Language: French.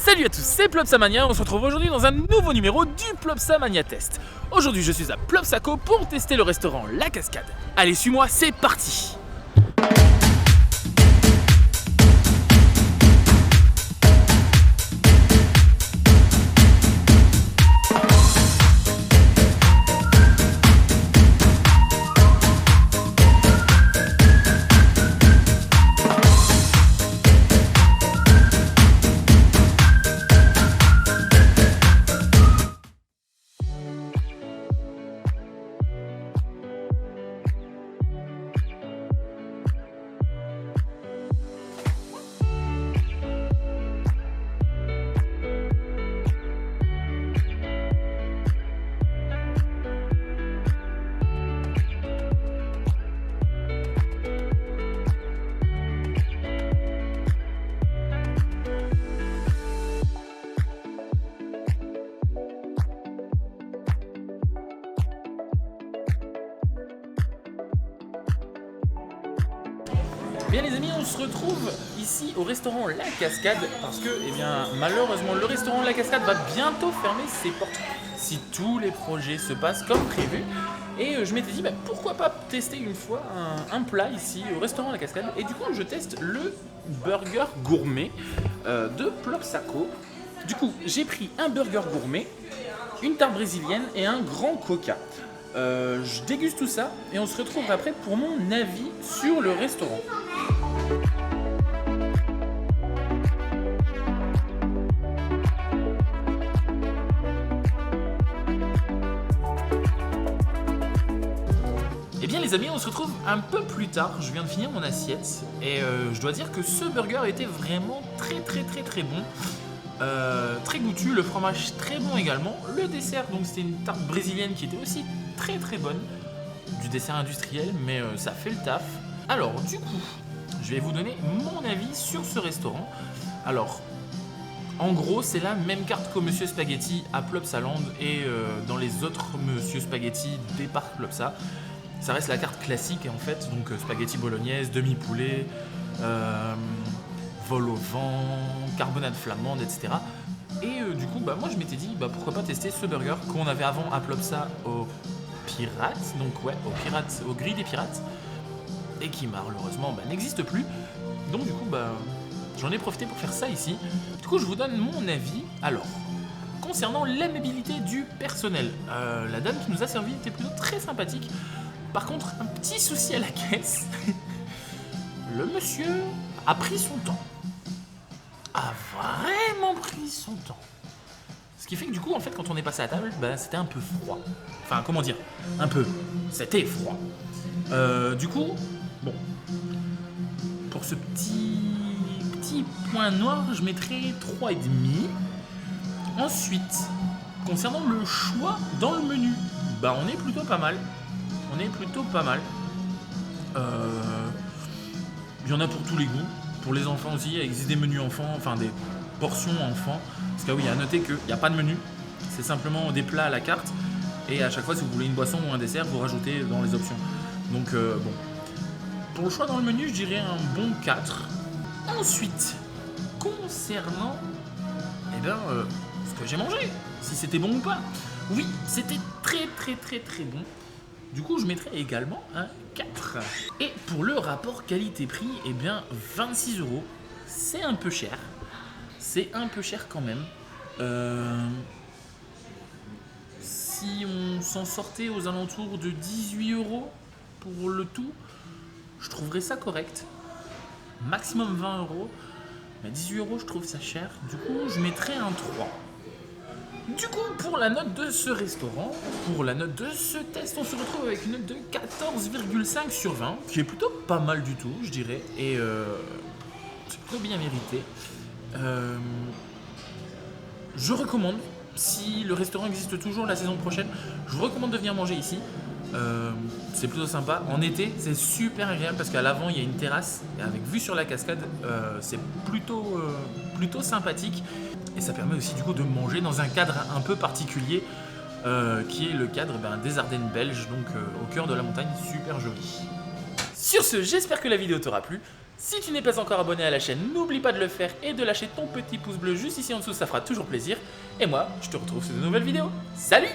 Salut à tous, c'est Plopsamania, on se retrouve aujourd'hui dans un nouveau numéro du Plopsamania Test. Aujourd'hui je suis à Plopsaco pour tester le restaurant La Cascade. Allez, suis-moi, c'est parti! Bien les amis, on se retrouve ici au restaurant La Cascade parce que, malheureusement, le restaurant La Cascade va bientôt fermer ses portes si tous les projets se passent comme prévu. Et je m'étais dit, pourquoi pas tester une fois un plat ici au restaurant La Cascade. Et du coup, je teste le burger gourmet de Plopsaco. Du coup, j'ai pris un burger gourmet, une tarte brésilienne et un grand coca. Je déguste tout ça et on se retrouve après pour mon avis sur le restaurant. Et bien les amis, on se retrouve un peu plus tard, je viens de finir mon assiette et je dois dire que ce burger était vraiment très bon. Très goûtu, le fromage très bon également. Le dessert, donc c'était une tarte brésilienne qui était aussi très bonne. Du dessert industriel, mais ça fait le taf. Alors du coup, je vais vous donner mon avis sur ce restaurant. Alors, en gros, c'est la même carte qu'au Monsieur Spaghetti à Plopsaland et dans les autres Monsieur Spaghetti des parcs Plopsa. Ça reste la carte classique en fait, donc spaghetti bolognaise, demi-poulet, vol au vent, carbonade flamande, etc. Et du coup, moi je m'étais dit, pourquoi pas tester ce burger qu'on avait avant à Plopsa au Pirates, donc ouais, au Grill des Pirates, et qui malheureusement n'existe plus. Donc du coup, j'en ai profité pour faire ça ici. Du coup, je vous donne mon avis. Alors, concernant l'aimabilité du personnel, la dame qui nous a servi était plutôt très sympathique. Par contre, un petit souci à la caisse. Le monsieur a pris son temps. A vraiment pris son temps. Ce qui fait que du coup, en fait, quand on est passé à table, c'était un peu froid. Enfin, comment dire ? Un peu. C'était froid. Du coup, bon. Pour ce petit point noir, je mettrais 3,5. Ensuite, concernant le choix dans le menu, on est plutôt pas mal. Il y en a pour tous les goûts. Pour les enfants aussi, il existe des menus enfants, enfin des portions enfants. Parce que oui, à noter qu'il n'y a pas de menu. C'est simplement des plats à la carte. Et à chaque fois, si vous voulez une boisson ou un dessert, vous rajoutez dans les options. Donc bon. Pour le choix dans le menu, je dirais un bon 4. Ensuite, concernant ce que j'ai mangé, si c'était bon ou pas. Oui, c'était très bon. Du coup, je mettrais également un 4. Et pour le rapport qualité-prix, 26 €. C'est un peu cher. C'est un peu cher quand même. Si on s'en sortait aux alentours de 18 € pour le tout, je trouverais ça correct. Maximum 20 €. Mais 18 €, je trouve ça cher. Du coup, je mettrais un 3. Du coup, pour la note de ce restaurant, pour la note de ce test, on se retrouve avec une note de 14,5 sur 20, qui est plutôt pas mal du tout, je dirais, et c'est plutôt bien mérité. Je recommande, si le restaurant existe toujours la saison prochaine, je vous recommande de venir manger ici. C'est plutôt sympa. En été, c'est super agréable parce qu'à l'avant, il y a une terrasse et avec vue sur la cascade, c'est plutôt sympathique. Et ça permet aussi du coup de manger dans un cadre un peu particulier qui est le cadre des Ardennes belges, donc au cœur de la montagne, super joli. Sur ce, j'espère que la vidéo t'aura plu. Si tu n'es pas encore abonné à la chaîne, n'oublie pas de le faire et de lâcher ton petit pouce bleu juste ici en dessous, ça fera toujours plaisir. Et moi, je te retrouve sur de nouvelles vidéos. Salut!